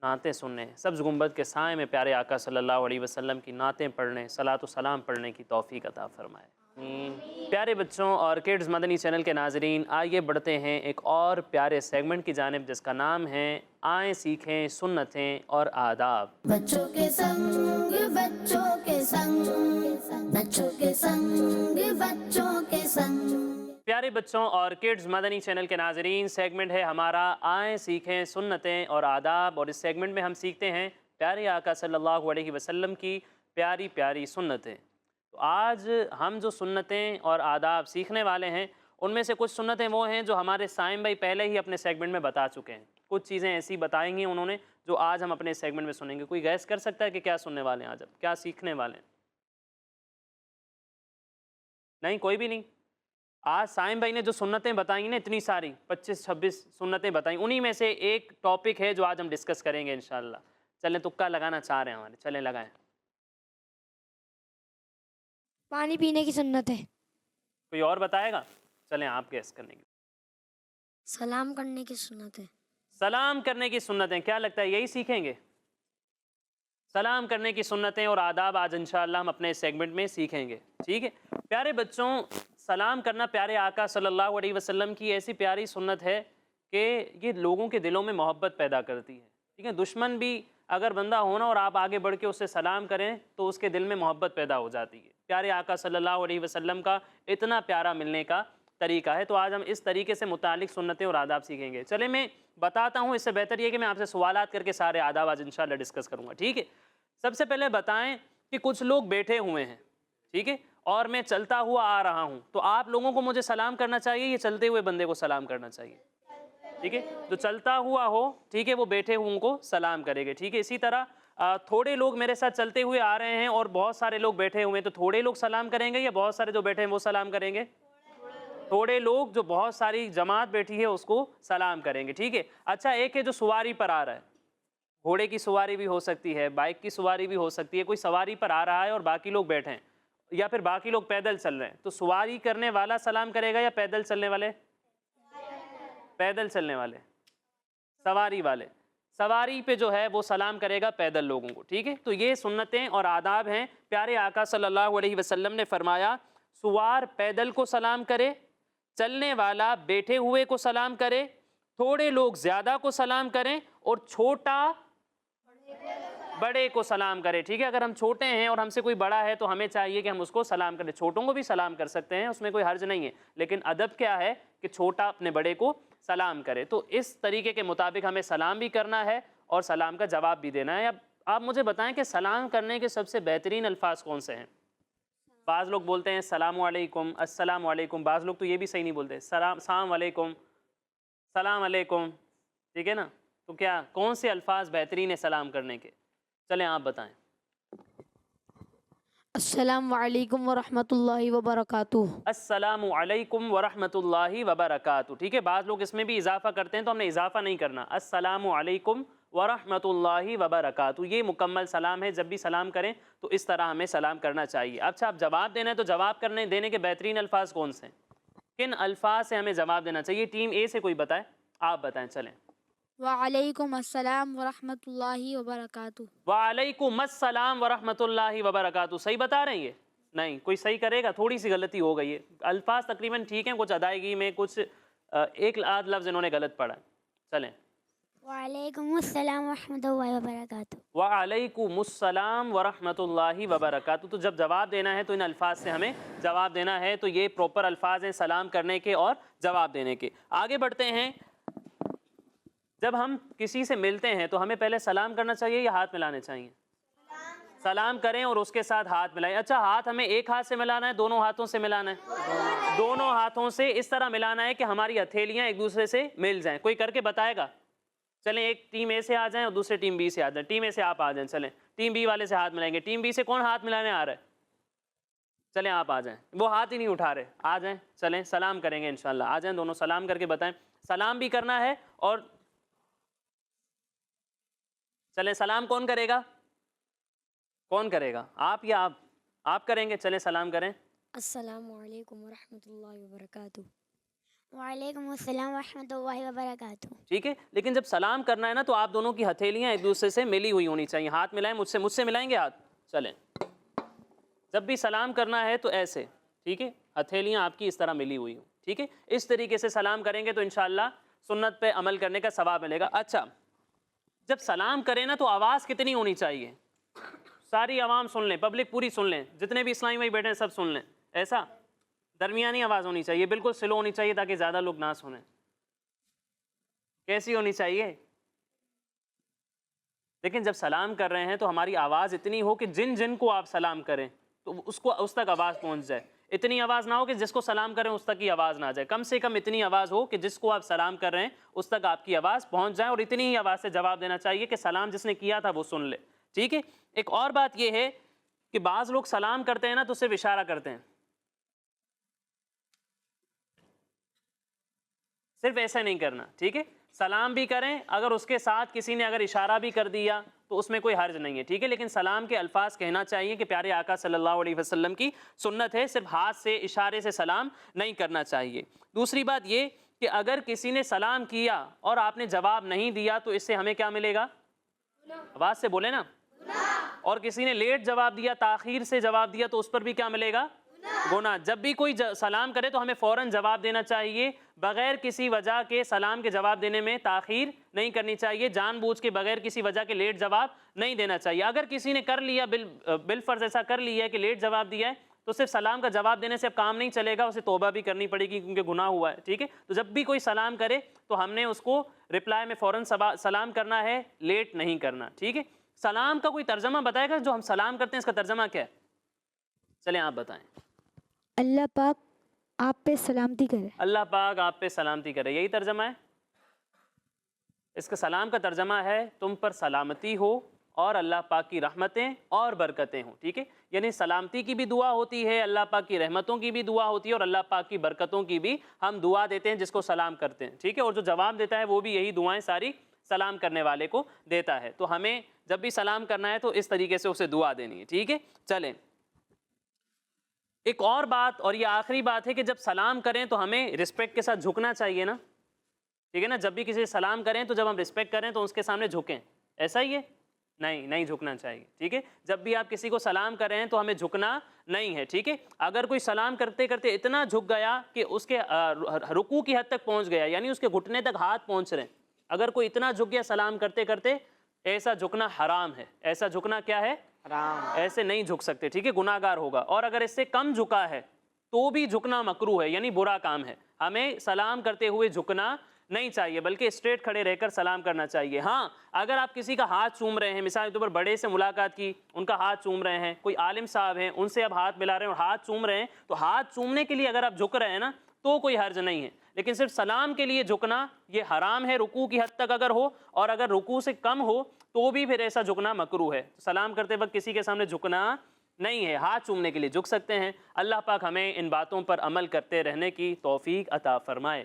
نعتیں سننے، سبز گنبد کے سائے میں پیارے آقا صلی اللہ علیہ وسلم کی نعتیں پڑھنے، صلاۃ و سلام پڑھنے کی توفیق عطا فرمائے۔ پیارے بچوں اور کڈز مدنی چینل کے ناظرین، آئیے بڑھتے ہیں ایک اور پیارے سیگمنٹ کی جانب جس کا نام ہے آئیں سیکھیں سنتیں اور آداب۔ بچوں کے سنگ بچوں کے سنگ، بچوں کے سنگ بچوں کے سنگ۔ پیارے بچوں اور کڈز مدنی چینل کے ناظرین، سیگمنٹ ہے ہمارا آئیں سیکھیں سنتیں اور آداب، اور اس سیگمنٹ میں ہم سیکھتے ہیں پیارے آقا صلی اللہ علیہ وسلم کی پیاری پیاری سنتیں۔ تو آج ہم جو سنتیں اور آداب سیکھنے والے ہیں، ان میں سے کچھ سنتیں وہ ہیں جو ہمارے سائم بھائی پہلے ہی اپنے سیگمنٹ میں بتا چکے ہیں، کچھ چیزیں ایسی بتائیں گی انہوں نے جو آج ہم اپنے سیگمنٹ میں سنیں گے۔ کوئی گیس کر سکتا ہے کہ کیا سننے والے ہیں آج ہم، کیا سیکھنے والے ہیں؟ نہیں، کوئی بھی نہیں؟ آج سائم بھائی نے جو سنتیں بتائیں نا، اتنی ساری 25-26 سنتیں بتائیں، انہی میں سے ایک ٹاپک ہے جو آج ہم ڈسکس کریں گے انشاءاللہ۔ چلیں تکا لگانا چاہ رہے ہیں ہمارے، چلیں لگائیں۔ پانی پینے کی سنت ہے، کوئی اور بتائے گا؟ چلیں آپ گیس کرنے کی۔ سلام کرنے کی سنت ہے، سلام کرنے کی سنتیں، کیا لگتا ہے یہی سیکھیں گے؟ سلام کرنے کی سنتیں اور آداب آج انشاءاللہ ہم اپنے سیگمنٹ میں سیکھیں گے، ٹھیک ہے؟ پیارے بچوں، سلام کرنا پیارے آقا صلی اللہ علیہ وسلم کی ایسی پیاری سنت ہے کہ یہ لوگوں کے دلوں میں محبت پیدا کرتی ہے، ٹھیک ہے؟ دشمن بھی اگر بندہ ہونا اور آپ آگے بڑھ کے اسے سلام کریں تو اس کے دل میں محبت پیدا ہو جاتی ہے۔ پیارے آقا صلی اللہ علیہ وسلم کا اتنا پیارا ملنے کا طریقہ ہے، تو آج ہم اس طریقے سے متعلق سنتیں اور آداب سیکھیں گے۔ چلیں میں بتاتا ہوں، اس سے بہتر یہ کہ میں آپ سے سوالات کر کے سارے آداب آج انشاءاللہ ڈسکس کروں گا، ٹھیک ہے؟ سب سے پہلے بتائیں کہ کچھ لوگ بیٹھے ہوئے ہیں، ٹھیک ہے، اور میں چلتا ہوا آ رہا ہوں، تو آپ لوگوں کو مجھے سلام کرنا چاہیے یا چلتے ہوئے بندے کو سلام کرنا چاہیے؟ ٹھیک ہے، جو چلتا ہوا ہو، ٹھیک ہے، وہ بیٹھے ہوئے کو سلام کرے گے، ٹھیک ہے؟ اسی طرح تھوڑے لوگ میرے ساتھ چلتے ہوئے آ رہے ہیں اور بہت سارے لوگ بیٹھے ہوئے ہیں، تو تھوڑے لوگ سلام کریں گے یا بہت سارے جو بیٹھے ہیں وہ سلام کریں گے؟ تھوڑے لوگ، جو بہت ساری جماعت بیٹھی ہے اس کو سلام کریں گے، ٹھیک ہے؟ اچھا، ایک ہے جو سواری پر آ رہا ہے، گھوڑے کی سواری بھی ہو سکتی ہے، بائک کی سواری بھی ہو سکتی ہے، کوئی سواری پر آ رہا ہے اور باقی لوگ بیٹھے ہیں یا پھر باقی لوگ پیدل چل رہے ہیں، تو سواری کرنے والا سلام کرے گا یا پیدل چلنے والے؟ پیدل چلنے والے، سواری والے، سواری پہ جو ہے وہ سلام کرے گا پیدل لوگوں کو، ٹھیک ہے؟ تو یہ سنتیں اور آداب ہیں۔ پیارے آقا صلی اللہ علیہ وسلم نے فرمایا، سوار پیدل کو سلام کرے، چلنے والا بیٹھے ہوئے کو سلام کرے، تھوڑے لوگ زیادہ کو سلام کریں اور چھوٹا بڑے کو سلام کرے، ٹھیک ہے؟ اگر ہم چھوٹے ہیں اور ہم سے کوئی بڑا ہے تو ہمیں چاہیے کہ ہم اس کو سلام کریں، چھوٹوں کو بھی سلام کر سکتے ہیں، اس میں کوئی حرج نہیں ہے، لیکن ادب کیا ہے کہ چھوٹا اپنے بڑے کو سلام کرے۔ تو اس طریقے کے مطابق ہمیں سلام بھی کرنا ہے اور سلام کا جواب بھی دینا ہے۔ اب آپ مجھے بتائیں کہ سلام کرنے کے سب سے بہترین الفاظ کون سے ہیں؟ بعض لوگ بولتے ہیں السلام علیکم، السلام علیکم، بعض لوگ تو یہ بھی صحیح نہیں بولتے، السلام علیکم، سلام علیکم، ٹھیک ہے نا؟ تو کیا کون سے الفاظ بہترین ہے سلام کرنے کے؟ چلیں آپ بتائیں. السلام علیکم ورحمۃ اللہ وبرکاتہ. السلام علیکم ورحمۃ اللہ وبرکاتہ. ٹھیک ہے، بعض لوگ اس میں بھی اضافہ کرتے ہیں تو ہم نے اضافہ نہیں کرنا. السلام علیکم ورحمۃ اللہ وبرکاتہ، یہ مکمل سلام ہے. جب بھی سلام کریں تو اس طرح ہمیں سلام کرنا چاہیے. اچھا، اب جواب دینا ہے تو جواب دینے کے بہترین الفاظ کون سے ہیں؟ کن الفاظ سے ہمیں جواب دینا چاہیے؟ ٹیم اے سے کوئی بتائے، آپ بتائیں. چلیں. وعلیکم السلام ورحمۃ اللہ وبرکاتہ. وعلیکم السلام ورحمۃ اللہ وبرکاتہ. صحیح بتا رہے ہیں یہ؟ نہیں، کوئی صحیح کرے گا؟ تھوڑی سی غلطی ہو گئی ہے. الفاظ تقریباً ٹھیک ہیں، کچھ ادائیگی میں کچھ ایک آدھ لفظ انہوں نے غلط پڑھا. چلیں. وعلیکم السلام ورحمۃ اللہ وبرکاتہ. وعلیکم السلام ورحمۃ اللہ وبرکاتہ. تو جب جواب دینا ہے تو ان الفاظ سے ہمیں جواب دینا ہے. تو یہ پراپر الفاظ ہیں سلام کرنے کے اور جواب دینے کے. آگے بڑھتے ہیں. جب ہم کسی سے ملتے ہیں تو ہمیں پہلے سلام کرنا چاہیے یا ہاتھ ملانے چاہیے؟ سلام کریں اور اس کے ساتھ ہاتھ ملائیں. اچھا، ہاتھ ہمیں ایک ہاتھ سے ملانا ہے، دونوں ہاتھوں سے ملانا ہے؟ دونوں ہاتھوں سے اس طرح ملانا ہے کہ ہماری ہتھیلیاں ایک دوسرے سے مل جائیں. کوئی کر کے بتائے گا؟ چلیں، ایک ٹیم اے سے آ جائیں اور دوسرے ٹیم بی سے آ جائیں. ٹیم اے سے آپ آ جائیں. چلیں، ٹیم بی والے سے ہاتھ ملائیں گے. ٹیم بی سے کون ہاتھ ملانے آ رہا ہے؟ چلیں آپ آ جائیں. وہ ہاتھ ہی نہیں اٹھا رہے، آ جائیں. چلیں، سلام کریں گے انشاءاللہ. آ جائیں، دونوں سلام کر کے بتائیں. سلام بھی کرنا ہے. اور چلیں، سلام کون کرے گا؟ کون کرے گا؟ آپ یا آپ کریں گے؟ چلیں سلام کریں. السلام علیکم ورحمۃ اللہ وبرکاتہ. وعلیکم السلام ورحمۃ اللہ وبرکاتہ. ٹھیک ہے، لیکن جب سلام کرنا ہے نا تو آپ دونوں کی ہتھیلیاں ایک دوسرے سے ملی ہوئی ہونی چاہیے. ہاتھ ملائیں، مجھ سے ملائیں گے ہاتھ. چلیں، جب بھی سلام کرنا ہے تو ایسے، ٹھیک ہے، ہتھیلیاں آپ کی اس طرح ملی ہوئی ہوں. ٹھیک ہے، اس طریقے سے سلام کریں گے تو انشاءاللہ سنت پہ عمل کرنے کا ثواب ملے گا. اچھا، جب سلام کریں نا تو آواز کتنی ہونی چاہیے؟ ساری عوام سن لیں، پبلک پوری سن لیں، جتنے بھی اسلامی بھائی بیٹھے ہیں سب سن لیں. ایسا درمیانی آواز ہونی چاہیے، بالکل سلو ہونی چاہیے تاکہ زیادہ لوگ نہ سنیں. کیسی ہونی چاہیے؟ لیکن جب سلام کر رہے ہیں تو ہماری آواز اتنی ہو کہ جن کو آپ سلام کریں تو اس تک آواز پہنچ جائے. اتنی آواز نہ ہو کہ جس کو سلام کریں اس تک ہی آواز نہ جائے. کم سے کم اتنی آواز ہو کہ جس کو آپ سلام کر رہے ہیں اس تک آپ کی آواز پہنچ جائے. اور اتنی ہی آواز سے جواب دینا چاہیے کہ سلام جس نے کیا تھا وہ سن لے. ٹھیک ہے. ایک اور بات یہ ہے کہ بعض لوگ سلام کرتے ہیں نا تو صرف اشارہ کرتے ہیں، صرف ایسا نہیں کرنا. ٹھیک ہے، سلام بھی کریں، اگر اس کے ساتھ کسی نے اگر اشارہ بھی کر دیا تو اس میں کوئی حرج نہیں ہے. ٹھیک ہے، لیکن سلام کے الفاظ کہنا چاہیے کہ پیارے آقا صلی اللہ علیہ وسلم کی سنت ہے، صرف ہاتھ سے اشارے سے سلام نہیں کرنا چاہیے. دوسری بات یہ کہ اگر کسی نے سلام کیا اور آپ نے جواب نہیں دیا تو اس سے ہمیں کیا ملے گا؟ آواز سے بولے نا. اور کسی نے لیٹ جواب دیا، تاخیر سے جواب دیا تو اس پر بھی کیا ملے گا؟ گناہ. جب بھی کوئی سلام کرے تو ہمیں فوراً جواب دینا چاہیے، بغیر کسی وجہ کے سلام کے جواب دینے میں تاخیر نہیں کرنی چاہیے. جان بوجھ کے بغیر کسی وجہ کے لیٹ جواب نہیں دینا چاہیے. اگر کسی نے کر لیا بالفرض ایسا کر لیا ہے کہ لیٹ جواب دیا ہے تو صرف سلام کا جواب دینے سے اب کام نہیں چلے گا، اسے توبہ بھی کرنی پڑے گی کیونکہ گناہ ہوا ہے. ٹھیک ہے، تو جب بھی کوئی سلام کرے تو ہم نے اس کو رپلائی میں فوراً سلام کرنا ہے، لیٹ نہیں کرنا. ٹھیک ہے. سلام کا کوئی ترجمہ بتائے گا؟ جو ہم سلام کرتے ہیں اس کا ترجمہ کیا ہے؟ چلیں آپ بتائیں. اللہ پاک آپ پہ سلامتی کرے. اللہ پاک آپ پہ سلامتی کرے، یہی ترجمہ ہے. اس کا سلام کا ترجمہ ہے تم پر سلامتی ہو اور اللہ پاک کی رحمتیں اور برکتیں ہوں. ٹھیک ہے، یعنی سلامتی کی بھی دعا ہوتی ہے، اللہ پاک کی رحمتوں کی بھی دعا ہوتی ہے اور اللہ پاک کی برکتوں کی بھی ہم دعا دیتے ہیں جس کو سلام کرتے ہیں. ٹھیک ہے، اور جو جواب دیتا ہے وہ بھی یہی دعائیں ساری سلام کرنے والے کو دیتا ہے. تو ہمیں جب بھی سلام کرنا ہے تو اس طریقے سے اسے دعا دینی ہے. ٹھیک ہے. چلیں، ایک اور بات اور یہ آخری بات ہے کہ جب سلام کریں تو ہمیں رسپیکٹ کے ساتھ جھکنا چاہیے نا. ٹھیک ہے نا، جب بھی کسی سے سلام کریں تو جب ہم رسپیکٹ کریں تو اس کے سامنے جھکیں. ایسا ہی ہے؟ نہیں جھکنا چاہیے. ٹھیک ہے، جب بھی آپ کسی کو سلام کر رہے ہیں تو ہمیں جھکنا نہیں ہے. ٹھیک ہے، اگر کوئی سلام کرتے کرتے اتنا جھک گیا کہ اس کے رکوع کی حد تک پہنچ گیا، یعنی اس کے گھٹنے تک ہاتھ پہنچ رہے ہیں، اگر کوئی اتنا جھک گیا سلام کرتے کرتے، ایسا جھکنا حرام ہے. ایسا جھکنا کیا ہے؟ حرام. ایسے نہیں جھک سکتے. ٹھیک ہے، گناہ گار ہوگا. اور اگر اس سے کم جھکا ہے تو بھی جھکنا مکروہ ہے، یعنی برا کام ہے. ہمیں سلام کرتے ہوئے جھکنا نہیں چاہیے بلکہ اسٹریٹ کھڑے رہ کر سلام کرنا چاہیے. ہاں، اگر آپ کسی کا ہاتھ چوم رہے ہیں، مثال کے طور پر بڑے سے ملاقات کی، ان کا ہاتھ چوم رہے ہیں، کوئی عالم صاحب ہیں ان سے آپ ہاتھ ملا رہے ہیں اور ہاتھ چوم رہے ہیں، تو ہاتھ چومنے کے لیے اگر آپ جھک رہے ہیں نا تو کوئی حرج نہیں ہے، لیکن صرف سلام کے لیے جھکنا یہ حرام ہے رکوع کی حد تک اگر ہو، اور اگر رکوع سے کم ہو تو بھی پھر ایسا جھکنا مکروہ ہے۔ سلام کرتے وقت کسی کے سامنے جھکنا نہیں ہے، ہاتھ چومنے کے لیے جھک سکتے ہیں۔ اللہ پاک ہمیں ان باتوں پر عمل کرتے رہنے کی توفیق عطا فرمائے۔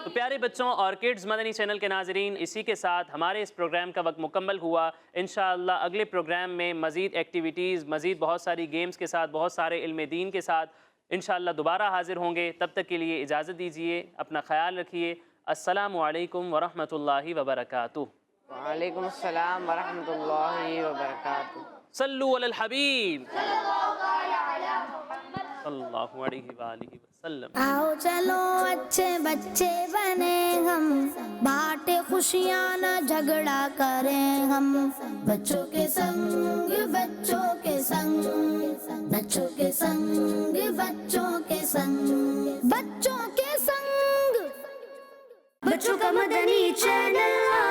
تو پیارے بچوں اور کڈز مدنی چینل کے ناظرین، اسی کے ساتھ ہمارے اس پروگرام کا وقت مکمل ہوا۔ انشاءاللہ اگلے پروگرام میں مزید ایکٹیویٹیز، مزید بہت ساری گیمز کے ساتھ، بہت سارے علم دین کے ساتھ انشاءاللہ دوبارہ حاضر ہوں گے۔ تب تک کے لیے اجازت دیجیے، اپنا خیال رکھیے۔ السلام علیکم ورحمۃ اللہ وبرکاتہ۔ وعلیکم السلام ورحمۃ اللہ وبرکاتہ۔ صلو علی الحبیب صلی اللہ علیہ وآلہ وسلم۔ آؤ چلو اچھے بچے بنے ہم، بانٹے خوشیاں نہ جھگڑا کریں ہم، بچوں کے سنگ بچوں کے سنگ، بچوں کے سنگ بچوں کے سنگ، بچوں کے سنگ، بچوں کا مدنی چینل